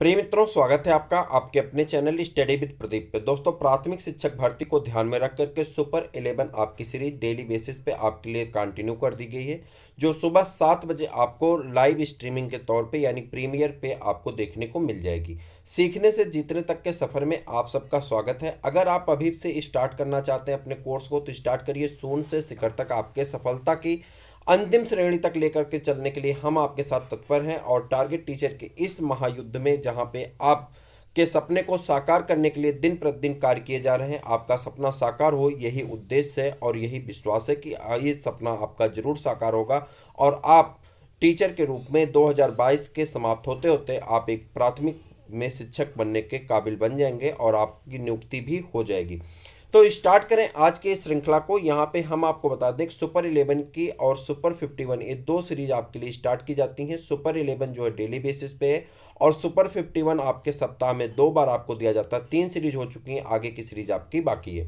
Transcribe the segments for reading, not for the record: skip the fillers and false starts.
प्रिय मित्रों, स्वागत है आपका आपके अपने चैनल स्टडी विद प्रदीप पे। दोस्तों, प्राथमिक शिक्षक भर्ती को ध्यान में रख करके सुपर 11 आपकी सीरीज डेली बेसिस पे आपके लिए कंटिन्यू कर दी गई है, जो सुबह 7 बजे आपको लाइव स्ट्रीमिंग के तौर पे यानी प्रीमियर पे आपको देखने को मिल जाएगी। सीखने से जीतने तक के सफ़र में आप सबका स्वागत है। अगर आप अभी से स्टार्ट करना चाहते हैं अपने कोर्स को तो स्टार्ट करिए। शून्य से शिखर तक आपके सफलता की अंतिम श्रेणी तक लेकर के चलने के लिए हम आपके साथ तत्पर हैं। और टारगेट टीचर के इस महायुद्ध में जहां पे आप के सपने को साकार करने के लिए दिन प्रतिदिन कार्य किए जा रहे हैं, आपका सपना साकार हो, यही उद्देश्य है और यही विश्वास है कि ये सपना आपका जरूर साकार होगा और आप टीचर के रूप में 2022 के समाप्त होते होते आप एक प्राथमिक में शिक्षक बनने के काबिल बन जाएंगे और आपकी नियुक्ति भी हो जाएगी। तो स्टार्ट करें आज के इस श्रृंखला को। यहाँ पे हम आपको बता दें सुपर 11 की और सुपर 51 ये दो सीरीज आपके लिए स्टार्ट की जाती हैं। सुपर 11 जो है डेली बेसिस पे है और सुपर 51 आपके सप्ताह में 2 बार आपको दिया जाता है। 3 सीरीज हो चुकी हैं, आगे की सीरीज आपकी बाकी है।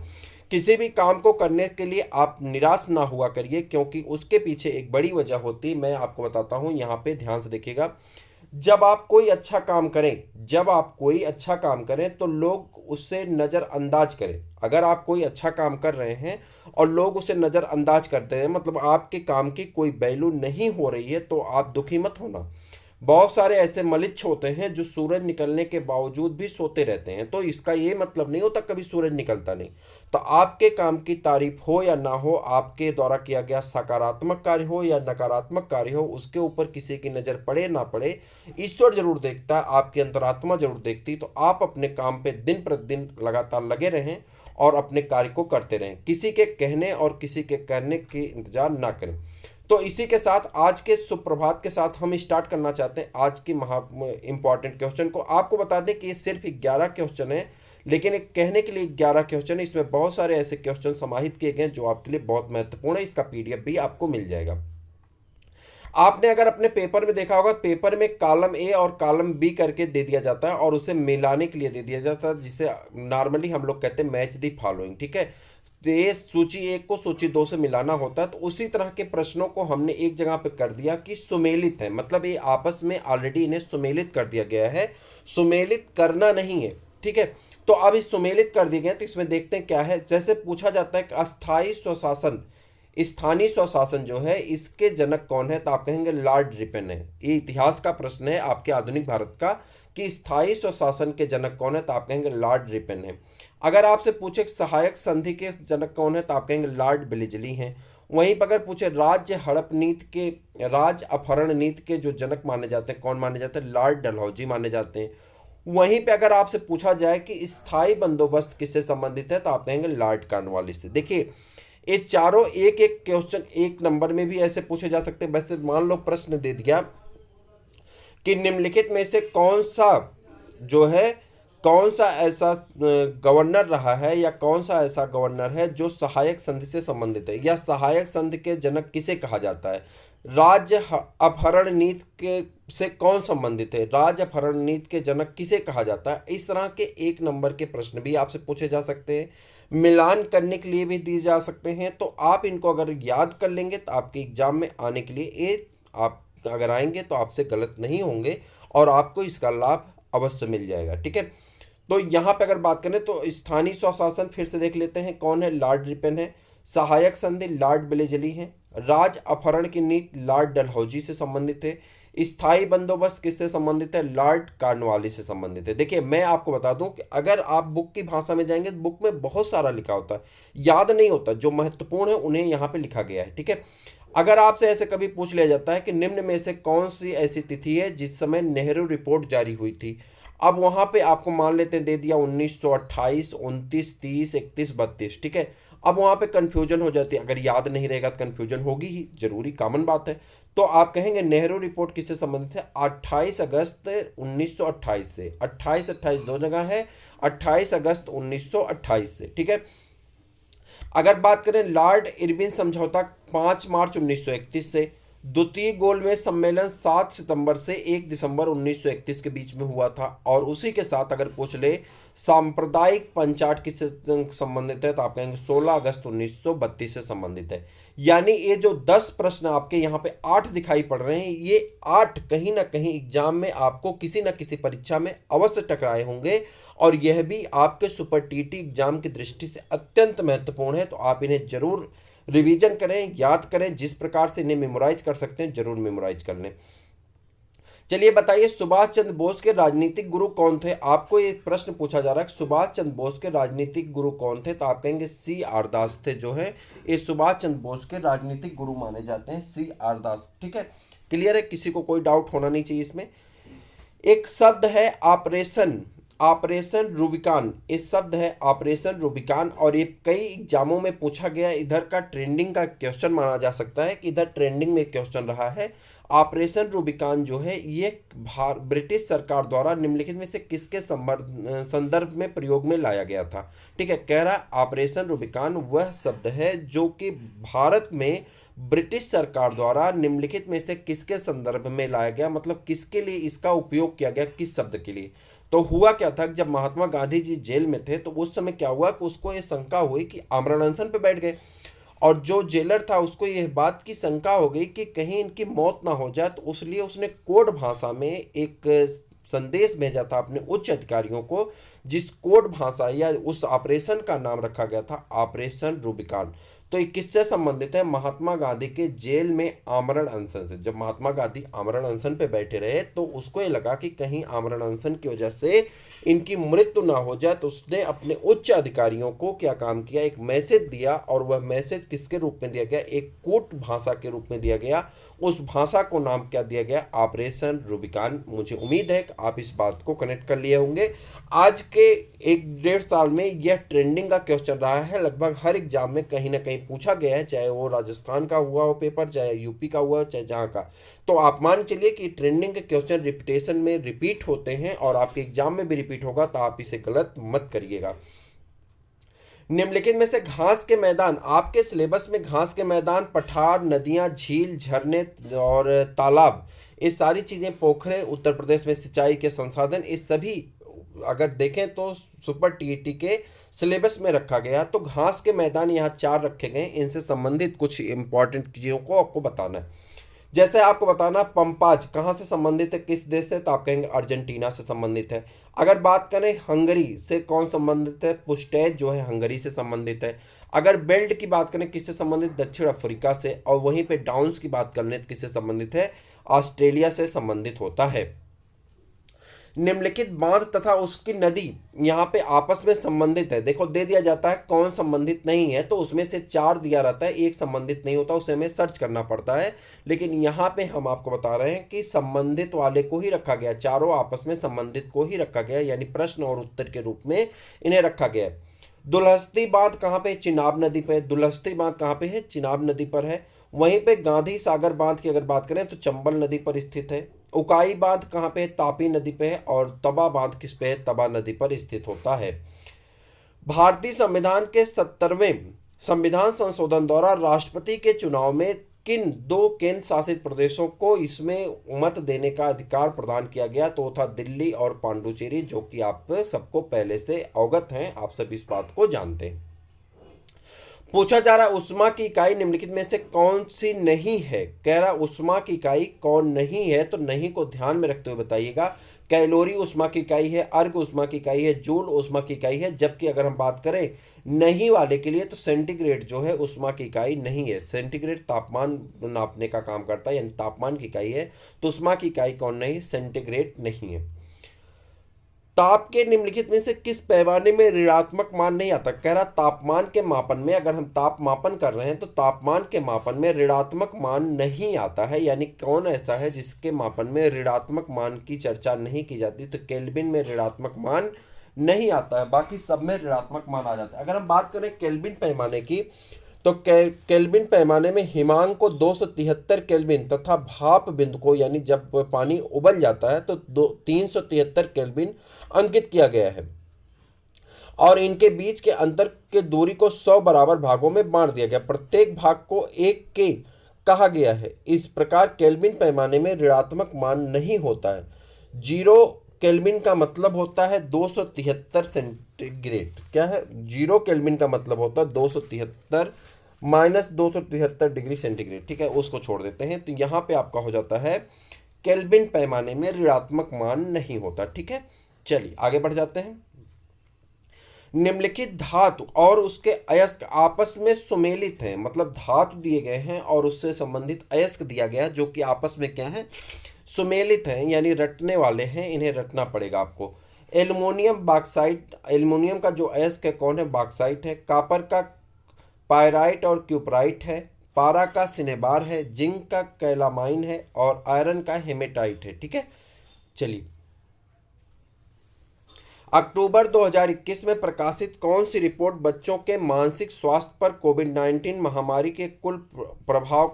किसी भी काम को करने के लिए आप निराश ना हुआ करिए, क्योंकि उसके पीछे एक बड़ी वजह होती है। मैं आपको बताता हूँ, यहाँ पे ध्यान से देखिएगा। जब आप कोई अच्छा काम करें तो लोग उससे नज़रअंदाज करें। अगर आप कोई अच्छा काम कर रहे हैं और लोग उसे नज़रअंदाज करते हैं, मतलब आपके काम की कोई वैल्यू नहीं हो रही है, तो आप दुखी मत होना। बहुत सारे ऐसे मलिच्छ होते हैं जो सूरज निकलने के बावजूद भी सोते रहते हैं, तो इसका ये मतलब नहीं होता कभी सूरज निकलता नहीं। तो आपके काम की तारीफ हो या ना हो, आपके द्वारा किया गया सकारात्मक कार्य हो या नकारात्मक कार्य हो, उसके ऊपर किसी की नज़र पड़े ना पड़े, ईश्वर जरूर देखता है, आपकी अंतरात्मा जरूर देखती। तो आप अपने काम पे दिन प्रतिदिन लगातार लगे रहें और अपने कार्य को करते रहें। किसी के कहने और किसी के करने की इंतजार ना करें। तो इसी के साथ आज के सुप्रभात के साथ हम स्टार्ट करना चाहते हैं आज की इंपॉर्टेंट क्वेश्चन को। आपको बता दें कि ये सिर्फ 11 क्वेश्चन है, लेकिन एक कहने के लिए 11 क्वेश्चन है। इसमें बहुत सारे ऐसे क्वेश्चन समाहित किए गए जो आपके लिए बहुत महत्वपूर्ण है। इसका पीडीएफ भी आपको मिल जाएगा। आपने अगर अपने पेपर में देखा होगा, पेपर में कॉलम ए और कॉलम बी करके दे दिया जाता है और उसे मिलाने के लिए दे दिया जाता है, जिसे नॉर्मली हम लोग कहते हैं मैच दी फॉलोइंग। ठीक है, तो ये सूची 1 को सूची 2 से मिलाना होता है। तो उसी तरह के प्रश्नों को हमने एक जगह पे कर दिया कि सुमेलित है, मतलब ये आपस में ऑलरेडी इन्हें सुमेलित कर दिया गया है, सुमेलित करना नहीं है। ठीक है, तो अब इस सुमेलित कर दिए गए, तो इसमें देखते हैं क्या है। जैसे पूछा जाता है कि अस्थाई स्वशासन, स्थानीय स्वशासन जो है, इसके जनक कौन है, तो आप कहेंगे लॉर्ड रिपन है। ये इतिहास का प्रश्न है आपके आधुनिक भारत का कि स्थायी स्वशासन के जनक कौन है, तो आप कहेंगे लॉर्ड रिपन है। अगर आपसे पूछे सहायक संधि के जनक कौन है, तो आप कहेंगे लॉर्ड ब्लिजली हैं। वहीं पर अगर पूछे राज्य हड़प नीति के, राज्य अपहरण नीति के जो जनक माने जाते हैं, कौन माने जाते हैं, लॉर्ड डलहौजी माने जाते हैं। वहीं पे अगर आपसे पूछा जाए कि स्थायी बंदोबस्त किससे संबंधित है, तो आप कहेंगे लॉर्ड कॉर्नवालिस से। देखिए, ये चारों एक एक क्वेश्चन एक नंबर में भी ऐसे पूछे जा सकते हैं। वैसे मान लो प्रश्न दे दिया कि निम्नलिखित में से कौन सा जो है, कौन सा ऐसा गवर्नर रहा है या कौन सा ऐसा गवर्नर है जो सहायक संधि से संबंधित है, या सहायक संधि के जनक किसे कहा जाता है, राज्य अपहरण नीति के से कौन संबंधित है, राज्य अपहरण नीति के जनक किसे कहा जाता है। इस तरह के एक नंबर के प्रश्न भी आपसे पूछे जा सकते हैं, मिलान करने के लिए भी दिए जा सकते हैं। तो आप इनको अगर याद कर लेंगे तो आपके एग्जाम में आने के लिए ये आप अगर आएंगे तो आपसे गलत नहीं होंगे और आपको इसका लाभ अवश्य मिल जाएगा। ठीक है, तो यहाँ पे अगर बात करें तो स्थानीय स्वशासन फिर से देख लेते हैं कौन है, लॉर्ड रिपन है। सहायक संधि लॉर्ड ब्लेजली है। राज अपहरण की नीति लॉर्ड डलहौजी से संबंधित है। स्थायी बंदोबस्त किससे संबंधित है, लॉर्ड कॉर्नवालिस से संबंधित है। देखिए, मैं आपको बता दूं कि अगर आप बुक की भाषा में जाएंगे तो बुक में बहुत सारा लिखा होता है, याद नहीं होता। जो महत्वपूर्ण है उन्हें यहाँ पे लिखा गया है। ठीक है, अगर आपसे ऐसे कभी पूछ लिया जाता है कि निम्न में से कौन सी ऐसी तिथि है जिस समय नेहरू रिपोर्ट जारी हुई थी, अब वहां पे आपको मान लेते हैं दे दिया 1928, 29, 30, 31, 32। ठीक है, अब वहां पे कंफ्यूजन हो जाती है। अगर याद नहीं रहेगा तो कंफ्यूजन होगी ही, जरूरी कॉमन बात है। तो आप कहेंगे नेहरू रिपोर्ट किससे संबंधित है, 28 अगस्त 1928 से। 28 28 दो जगह है, 28 अगस्त 1928 से। ठीक है, अगर बात करें लॉर्ड इरविन समझौता 5 मार्च 1931 से, द्वितीय गोलमेज सम्मेलन 7 सितंबर से 1 दिसंबर 1931 के बीच में हुआ था। और उसी के साथ अगर पूछ ले सांप्रदायिक पंचायत किससे संबंधित है, तो आप कहेंगे 16 अगस्त 1932 से संबंधित है। यानी ये जो 10 प्रश्न आपके यहाँ पे 8 दिखाई पड़ रहे हैं, ये 8 कहीं ना कहीं एग्जाम में आपको किसी न किसी परीक्षा में अवश्य टकराए होंगे, और यह भी आपके सुपर टीटी एग्जाम की दृष्टि से अत्यंत महत्वपूर्ण है। तो आप इन्हें जरूर रिवीजन करें, याद करें, जिस प्रकार से इन्हें मेमोराइज कर सकते हैं जरूर मेमोराइज कर लें। चलिए बताइए, सुभाष चंद्र बोस के राजनीतिक गुरु कौन थे? आपको एक प्रश्न पूछा जा रहा है, सुभाष चंद्र बोस के राजनीतिक गुरु कौन थे? तो आप कहेंगे सी आर दास थे, जो है ये सुभाष चंद्र बोस के राजनीतिक गुरु माने जाते हैं, सी आर दास। ठीक है, क्लियर है, किसी को कोई डाउट होना नहीं चाहिए इसमें। एक शब्द है ऑपरेशन, ऑपरेशन रूबिकान, इस शब्द है ऑपरेशन रूबिकान, और ये कई एग्जामों में पूछा गया, इधर का ट्रेंडिंग का क्वेश्चन माना जा सकता है कि इधर ट्रेंडिंग में क्वेश्चन रहा है। ऑपरेशन रूबिकान जो है ये ब्रिटिश सरकार द्वारा निम्नलिखित में से किसके संदर्भ में प्रयोग में लाया गया था? ठीक है, कह रहा ऑपरेशन रूबिकान वह शब्द है जो कि भारत में ब्रिटिश सरकार द्वारा निम्नलिखित में से किसके संदर्भ में लाया गया, मतलब किसके लिए इसका उपयोग किया गया, किस शब्द के लिए? तो हुआ क्या था, जब महात्मा गांधी जी जेल में थे तो उस समय क्या हुआ कि उसको ये शंका हुई कि आमरण अनशन पे बैठ गए, और जो जेलर था उसको यह बात की शंका हो गई कि कहीं इनकी मौत ना हो जाए, तो इसलिए उसने कोड भाषा में एक संदेश भेजा था अपने उच्च अधिकारियों को, जिस कोड भाषा या उस ऑपरेशन का नाम रखा गया था ऑपरेशन रूबिकान। तो ये किससे संबंधित है? महात्मा गांधी के जेल में आमरण अनशन से। जब महात्मा गांधी आमरण अनशन पे बैठे रहे तो उसको ये लगा कि कहीं आमरण अनशन की वजह से इनकी मृत्यु ना हो जाए, तो उसने अपने उच्च अधिकारियों को क्या काम किया, एक मैसेज दिया, और वह मैसेज किसके रूप में दिया गया? एक कूट भाषा के रूप में दिया गया। उस भाषा को नाम क्या दिया गया? ऑपरेशन रूबिकान। मुझे उम्मीद है कि आप इस बात को कनेक्ट कर लिए होंगे। आज के 1-1.5 साल में यह ट्रेंडिंग का क्वेश्चन रहा है, लगभग हर एग्जाम में कहीं ना कहीं पूछा गया है, चाहे वो राजस्थान का हुआ हो पेपर, चाहे यूपी का हुआ, चाहे जहाँ का। तो आप मान चलिए कि ट्रेंडिंग के क्वेश्चन रिपीटेशन में रिपीट होते हैं, और आपके एग्जाम में भी रिपीट होगा, तो आप इसे गलत मत करिएगा। निम्नलिखित में से घास के मैदान, आपके सिलेबस में घास के मैदान, पठार, नदियां, झील, झरने और तालाब, ये सारी चीज़ें, पोखरे, उत्तर प्रदेश में सिंचाई के संसाधन, ये सभी अगर देखें तो सुपर टीईटी के सिलेबस में रखा गया। तो घास के मैदान यहाँ 4 रखे गए, इनसे संबंधित कुछ इंपॉर्टेंट चीज़ों को आपको बताना है। जैसे आपको बताना पंपाज कहाँ से संबंधित है, किस देश से? तो आप कहेंगे अर्जेंटीना से संबंधित है। अगर बात करें हंगरी से कौन संबंधित है? पुस्टैज जो है हंगरी से संबंधित है। अगर बेल्ट की बात करें किससे संबंधित? दक्षिण अफ्रीका से। और वहीं पे डाउन्स की बात कर लें तो किससे संबंधित है? ऑस्ट्रेलिया से संबंधित होता है। निम्नलिखित बांध तथा उसकी नदी यहाँ पे आपस में संबंधित है। देखो दे दिया जाता है कौन संबंधित नहीं है, तो उसमें से 4 दिया रहता है, एक संबंधित नहीं होता, उसे हमें सर्च करना पड़ता है। लेकिन यहाँ पे हम आपको बता रहे हैं कि संबंधित वाले को ही रखा गया, चारों आपस में संबंधित को ही रखा गया, यानी प्रश्न और उत्तर के रूप में इन्हें रखा गया है। दुलहस्ती बांध कहाँ पे? चिनाब नदी पे। दुलहस्ती बांध कहाँ पे है? चिनाब नदी पर है। वहीं पे गांधी सागर बांध की अगर बात करें तो चंबल नदी पर स्थित है। उकाई बांध कहाँ पे है? तापी नदी पे है। और तबा बांध किस पे है? तबा नदी पर स्थित होता है। भारतीय संविधान के 70वें संविधान संशोधन द्वारा राष्ट्रपति के चुनाव में किन 2 केंद्र शासित प्रदेशों को इसमें मत देने का अधिकार प्रदान किया गया? तो था दिल्ली और पांडुचेरी, जो कि आप सबको पहले से अवगत हैं, आप सब इस बात को जानते हैं। पूछा जा रहा है उष्मा की इकाई निम्नलिखित में से कौन सी नहीं है? कह रहा उष्मा की इकाई कौन नहीं है, तो नहीं को ध्यान में रखते हुए बताइएगा। कैलोरी उष्मा की इकाई है, अर्ग उष्मा की इकाई है, जूल उष्मा की इकाई है। जबकि अगर हम बात करें नहीं वाले के लिए तो सेंटीग्रेड जो है उष्मा की इकाई नहीं है। सेंटीग्रेड तापमान नापने का काम करता है, यानी तापमान की इकाई है। तो उष्मा की इकाई कौन नहीं? सेंटीग्रेड नहीं है। ताप के निम्नलिखित में से किस पैमाने में ऋणात्मक मान नहीं आता? कह रहा तापमान के मापन में, अगर हम ताप मापन कर रहे हैं तो तापमान के मापन में ऋणात्मक मान नहीं आता है। यानी कौन ऐसा है जिसके मापन में ऋणात्मक मान की चर्चा नहीं की जाती? तो केल्विन में ऋणात्मक मान नहीं आता है, बाकी सब में ऋणात्मक मान आ जाता है। अगर हम बात करें केल्विन पैमाने की तो केल्विन पैमाने में हिमांक को 273 केल्विन तथा भाप बिंदु को, यानी जब पानी उबल जाता है तो 373 केल्विन अंकित किया गया है। और इनके बीच के अंतर के दूरी को 100 बराबर भागों में बांट दिया गया। प्रत्येक भाग को 1 के कहा गया है। इस प्रकार केल्विन पैमाने में ऋणात्मक मान नहीं होता है। 0 केल्विन का मतलब होता है 273 सेंटीग्रेड। क्या है? 0 केल्विन का मतलब होता है 273 माइनस 273 डिग्री सेंटीग्रेड। ठीक है, उसको छोड़ देते हैं। तो यहाँ पे आपका हो जाता है केल्विन पैमाने में ऋणात्मक मान नहीं होता। ठीक है, चलिए आगे बढ़ जाते हैं। निम्नलिखित धातु और उसके अयस्क आपस में सुमेलित हैं, मतलब धातु दिए गए हैं और उससे संबंधित अयस्क दिया गया है जो कि आपस में क्या है? सुमेलित हैं, यानी रटने वाले हैं। इन्हें रटना पड़ेगा आपको। एल्युमिनियम बॉक्साइट, एल्युमिनियम का जो अयस्क है कौन है? बॉक्साइट है। कॉपर का पायराइट और क्यूपराइट है। पारा का सिनेबार है। जिंक का कैलामाइन है और आयरन का हेमेटाइट है। ठीक है, चलिए। अक्टूबर 2021 में प्रकाशित कौन सी रिपोर्ट बच्चों के मानसिक स्वास्थ्य पर कोविड-19 महामारी के कुल प्रभाव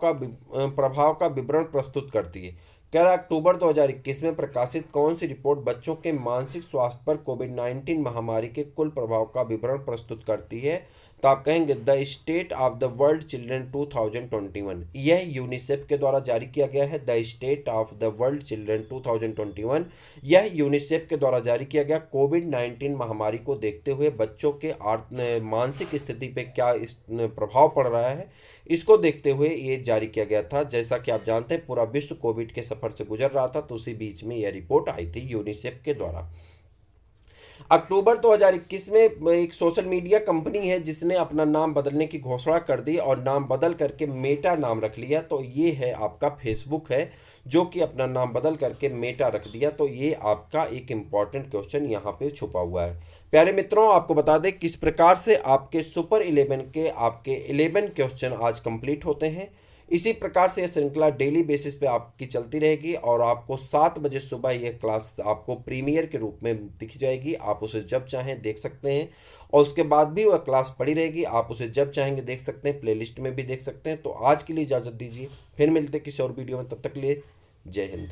का विवरण प्रस्तुत करती है? कह रहा है अक्टूबर 2021 में प्रकाशित कौन सी रिपोर्ट बच्चों के मानसिक स्वास्थ्य पर कोविड-19 महामारी के कुल प्रभाव का विवरण प्रस्तुत करती है? तो आप कहेंगे the state of the world children 2021। यह यूनिसेफ के द्वारा जारी किया गया है। The state of the world children 2021 यह यूनिसेफ के द्वारा जारी किया गया कोविड-19 महामारी को देखते हुए बच्चों के मानसिक स्थिति पे क्या प्रभाव पड़ रहा है, इसको देखते हुए ये जारी किया गया था। जैसा कि आप जानते हैं पूरा विश्व कोविड के सफर से गुजर रहा था, तो उसी बीच में यह रिपोर्ट आई थी यूनिसेफ के द्वारा। अक्टूबर 2021 में एक सोशल मीडिया कंपनी है जिसने अपना नाम बदलने की घोषणा कर दी और नाम बदल करके मेटा नाम रख लिया। तो ये है आपका फेसबुक है जो कि अपना नाम बदल करके मेटा रख दिया। तो ये आपका एक इम्पॉर्टेंट क्वेश्चन यहाँ पे छुपा हुआ है। प्यारे मित्रों, आपको बता दें किस प्रकार से आपके सुपर 11 के आपके 11 क्वेश्चन आज कंप्लीट होते हैं। इसी प्रकार से यह श्रृंखला डेली बेसिस पे आपकी चलती रहेगी और आपको 7 बजे सुबह यह क्लास आपको प्रीमियर के रूप में दिख जाएगी। आप उसे जब चाहें देख सकते हैं और उसके बाद भी वह क्लास पड़ी रहेगी। आप उसे जब चाहेंगे देख सकते हैं, प्लेलिस्ट में भी देख सकते हैं। तो आज के लिए इजाज़त दीजिए, फिर मिलते किसी और वीडियो में। तब तक के लिए जय हिंद।